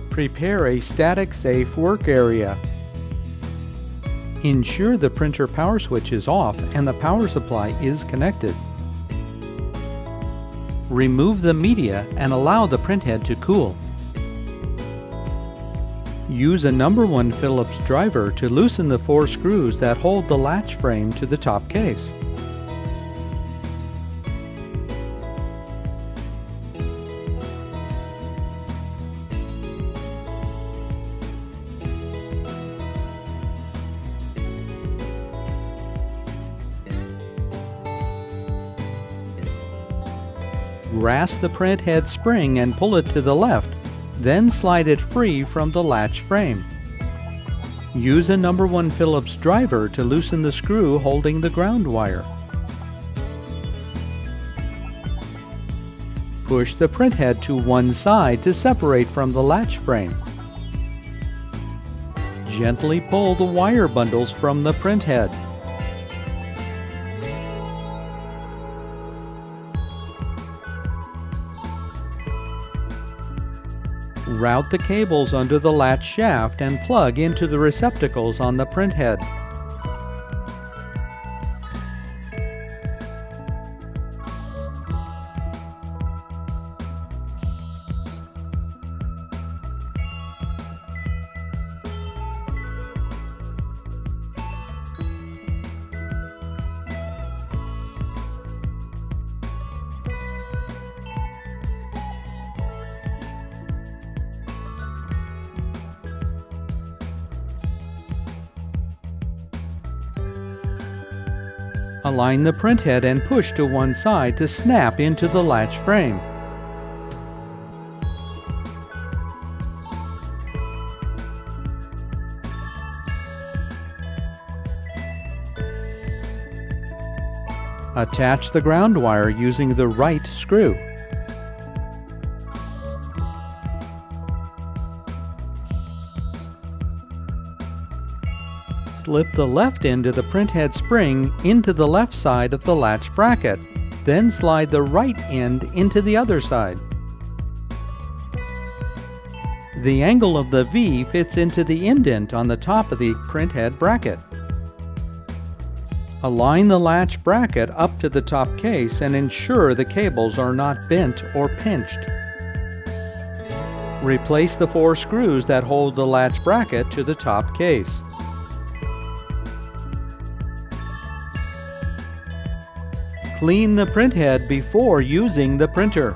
Prepare a static safe work area. Ensure the printer power switch is off and the power supply is connected. Remove the media and allow the printhead to cool. Use a No. 1 Phillips driver to loosen the 4 screws that hold the latch frame to the top case. Grasp the printhead spring and pull it to the left, then slide it free from the latch frame. Use a No. 1 Phillips driver to loosen the screw holding the ground wire. Push the printhead to one side to separate from the latch frame. Gently pull the wire bundles from the printhead. Route the cables under the latch shaft and plug into the receptacles on the printhead. Align the printhead and push to one side to snap into the latch frame. Attach the ground wire using the right screw. Slip the left end of the printhead spring into the left side of the latch bracket, then slide the right end into the other side. The angle of the V fits into the indent on the top of the printhead bracket. Align the latch bracket up to the top case and ensure the cables are not bent or pinched. Replace the 4 screws that hold the latch bracket to the top case. Clean the printhead before using the printer.